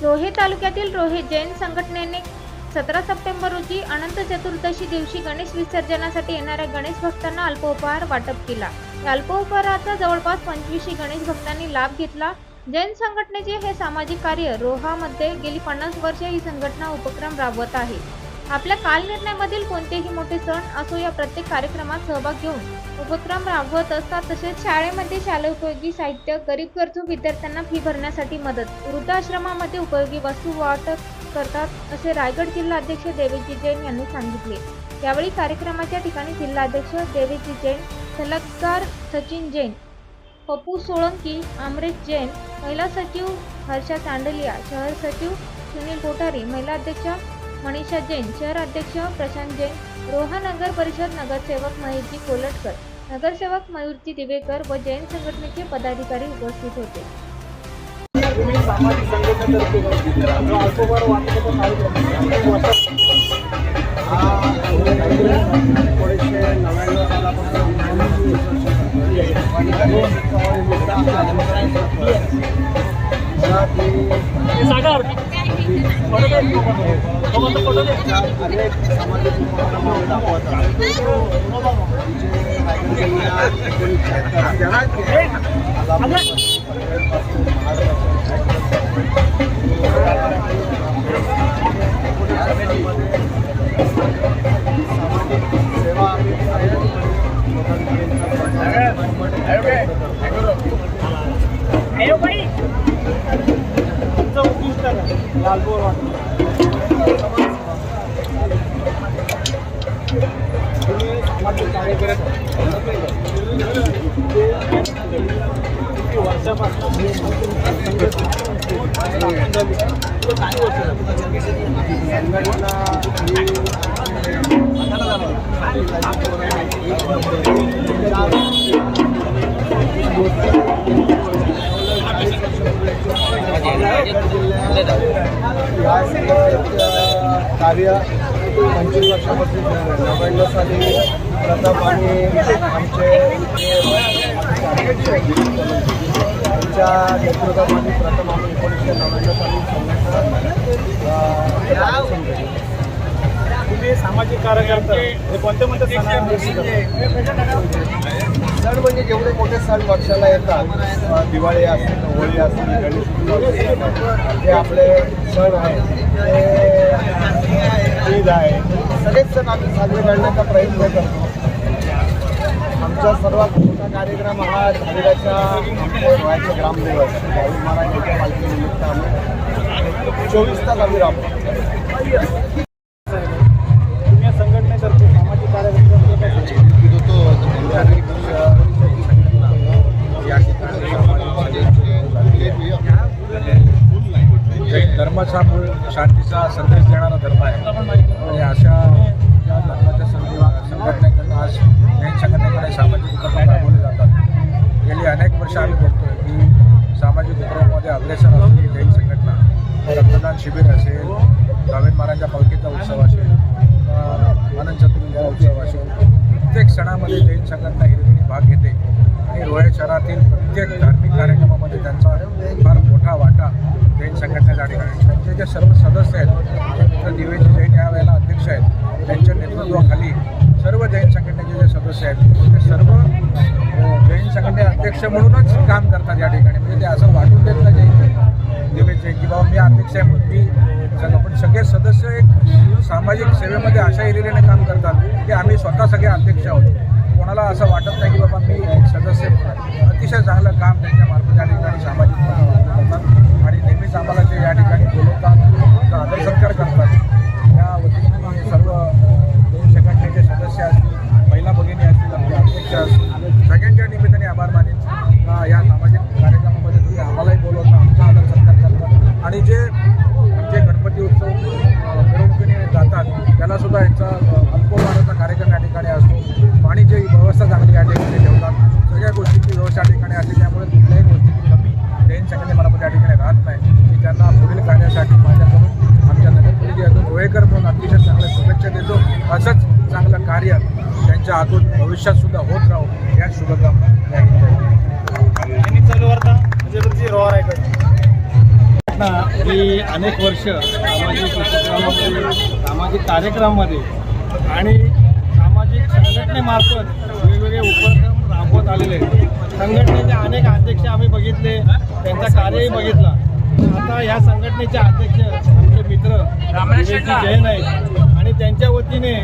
रोहे तालुक्यातील रोहे जैन संघटनेने 17 सप्टेंबर रोजी अनंत चतुर्दशी दिवशी गणेश विसर्जनासाठी येणाऱ्या गणेश भक्तांना अल्पोपहार वाटप केला। या अल्पोपहाराचा जवळपास 25 गणेश भक्तांनी लाभ घेतला। जैन संघटनेचे हे सामाजिक कार्य रोहामध्ये गेली 50 वर्षे ही संघटना उपक्रम राबवत आहे। आपल्या कालनिर्णयामधील कोणतेही मोठे सण असो या प्रत्येक कार्यक्रमात सहभाग घेऊन उपक्रम राबवत असतात। तसेच शाळेमध्ये शालेयोपयोगी साहित्य, गरीब गरजू विद्यार्थ्यांना फी भरण्यासाठी मदत, वृद्धाश्रमामध्ये उपयोगी वस्तू वाटप करतात असे रायगड जिल्हाध्यक्ष देवेजी जैन यांनी सांगितले। यावेळी कार्यक्रमाच्या ठिकाणी जिल्हाध्यक्ष देवेजी जैन, सलगकार सचिन जैन, पप्पू सोळंकी, अमरेश जैन, महिला सचिव हर्षा चांडलिया, शहर सचिव सुनील कोठारी, महिला अध्यक्ष मनीषा जैन, शहर अध्यक्ष प्रशांत जैन, रोहा नगर परिषद नगरसेवक महेशजी कोलटकर, नगरसेवक मयूरजी दिवेकर व जैन संघटनेचे पदाधिकारी उपस्थित होते। सामाजिक संघटनेतर्फे अल्पोपहार वाटपाचा अनेक सामाजिक कार्य 25 वर्षापासून 99 साली प्रथम आणि आमचे त्यांच्या नेतृत्वामध्ये प्रथम आम्ही 1999 साली तुम्ही सामाजिक कार्यकर्ता हे कोणते सण म्हणजे जेवढे मोठे सण वर्षाला येतात, दिवाळी असतील, होळी असतील, गणेश जे आपले सण आहेत, ते ईद आहे, सगळेच सण आम्ही साजरे करण्याचा प्रयत्न करतो। आमचा सर्वात मोठा कार्यक्रम हा झालेल्याच्या आमच्या ग्रामदिवस स्वामी महाराजांच्या पालखीनिमित्त आम्ही 24 तास आम्ही राबतो। तुम्ही संघटनेतर्फे सामाजिक कार्यक्रम जैन धर्माचा मूळ शांतीचा संदेश देणारा धर्म आहे आणि अशा या धर्माच्या संघटनेकडून आज जैन संघटनेकडे सामाजिक उपक्रम राबवले जातात। गेली अनेक वर्ष आम्ही बघतोय की सामाजिक उपक्रमामध्ये अग्रेसर असलेली जैन संघटना, रक्तदान शिबिर असेल, स्वामी महाराजांच्या पालखीचा उत्सव असेल, अनंत चतुर्दशीचा उत्सव असेल, प्रत्येक सणामध्ये जैन संघटना हिरिरीने भाग घेते आणि रोहे शहरातील प्रत्येक धार्मिक कार्यक्रमामध्ये त्यांचा फार मोठा वाटा जैन संघटनेच्या ठिकाणी। त्यांचे जे सर्व सदस्य आहेत, मित्र दिवेजी जैन यावेळेला अध्यक्ष आहेत, त्यांच्या नेतृत्वाखाली सर्व जैन संघटनेचे जे सदस्य आहेत ते सर्व जैन संघटने अध्यक्ष म्हणूनच काम करतात या ठिकाणी। म्हणजे ते असं वाटून देत नाही जैन दिवेजी जैन की बाबा मी अध्यक्ष आहे म्हणून मी पण सगळे सदस्य एक सामाजिक सेवेमध्ये अशा हिरिरीने काम करतात की आम्ही स्वतः सगळे अध्यक्ष आहोत। कोणाला असं वाटत नाही की बाबा मी एक सदस्य, अतिशय चांगलं काम त्यांच्या मार्फत या ठिकाणी सामाजिक करतात आणि नेहमीच आम्हाला ते या ठिकाणी बोलवतात, आदर सत्कार करतात। या वतीने सर्व जैन संघटनेचे सदस्य असतील, महिला भगिनी असतील, आपले अध्यक्ष असतील, सगळ्यांच्या निमित्ताने आभार मानेन। या सामाजिक कार्यक्रमामध्ये तुम्ही आम्हालाही बोलवता, आमचा आदर सत्कार करतात आणि जे गणपती उत्सव मिरवणुकीने जातात त्यालासुद्धा यांचा अल्पोपहाराचा कार्यक्रम या ठिकाणी असतो। पाणीची व्यवस्था चांगली या ठिकाणी ठेवतात, सगळ्या गोष्टींची व्यवस्था या ठिकाणी असते, त्यामुळे कुठल्याही गोष्टीची कमी जैन संघटनेमार्फत या ठिकाणी राहत नाही। मी त्यांना पुढील कार्यासाठी माझ्याकडून आमच्या नगरपालिकेतून रोहेकर म्हणून अतिशय चांगल्या शुभेच्छा देतो। असंच चांगलं कार्य त्यांच्या हातून भविष्यात सुद्धा होत राहो या शुभकामना चालू वार्ता म्हणजे तुमची रोहा रायगड ही गेली अनेक वर्ष सामाजिक उपक्रमामध्ये, सामाजिक कार्यक्रमामध्ये आणि सामाजिक संघटनेमार्फत वेगवेगळे उपक्रम राबवत आलेले आहेत. संघटनेचे अनेक अध्यक्ष आम्ही बघितले, त्यांचा कार्यही बघितला. आता ह्या संघटनेचे अध्यक्ष आमचे मित्र विवेकजी जैन आहेत आणि त्यांच्या वतीने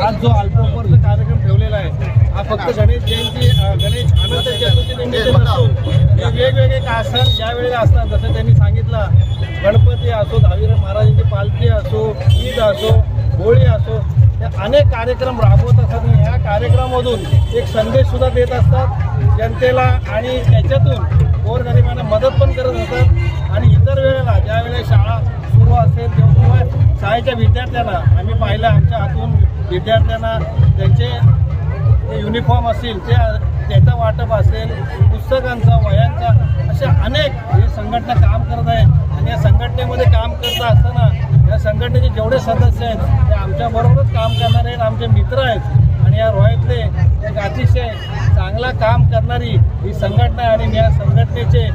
आज जो अल्पोपरचा कार्यक्रम ठेवलेला आहे हा फक्त गणेश अनंत चतुर्थी निमित्त नसून हे वेगवेगळे सण ज्या वेळेला असतात, जसं त्यांनी सांगितलं, गणपती असो, दहावीर महाराजांची पालखी असो, ईद असो, होळी असो, हे अनेक कार्यक्रम राबवत असतात. ह्या कार्यक्रमामधून एक संदेशसुद्धा देत असतात जनतेला आणि त्याच्यातून गोरगरिबांना मदत पण करत असतात. आणि इतर वेळेला ज्या वेळेला शाळा सुरू असेल तेव्हा शाळेच्या विद्यार्थ्यांना आम्ही पाहिलं, आमच्या हातून विद्यार्थ्यांना त्यांचे युनिफॉर्म असतील त्याचं वाटप असेल, पुस्तकांचा, वह्यांचा, अशा अनेक हे संघटना काम करत आहेत. आणि या संघटनेमध्ये काम करत असताना या संघटनेचे जेवढे सदस्य आहेत ते आमच्याबरोबरच काम करणारे आहेत, आमचे मित्र आहेत. आणि या रोह्यातले एक अतिशय चांगला काम करणारी ही संघटना आहे. आणि या संघटनेचे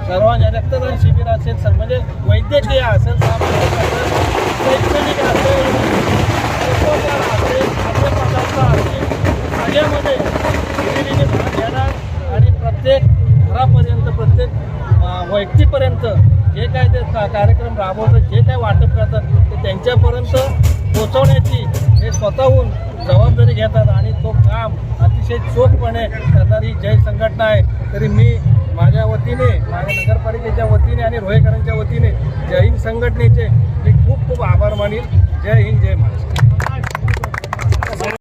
सर्वांच्या रक्तदान शिबिर असेल, म्हणजे वैद्यकीय असेल, सामाजिक असेल, शैक्षणिक असेल, खाद्यपदार्थ असेल, सगळ्यामध्ये हिरिरीने भाग घेणार आणि प्रत्येक घरापर्यंत, प्रत्येक व्यक्तीपर्यंत जे काय ते कार्यक्रम राबवतात, जे काय वाटप करतात ते त्यांच्यापर्यंत पोचवण्याची हे स्वतःहून जबाबदारी घेतात. आणि तो काम अतिशय चोखपणे करणारी जय संघटना आहे. तरी मी माझ्या वतीने, माझ्या नगरपालिकेच्या वतीने आणि रोहेकरांच्या वतीने जय हिंद संघटनेचे मी खूप खूप आभार मानेल. जय हिंद, जय महाराष्ट्र.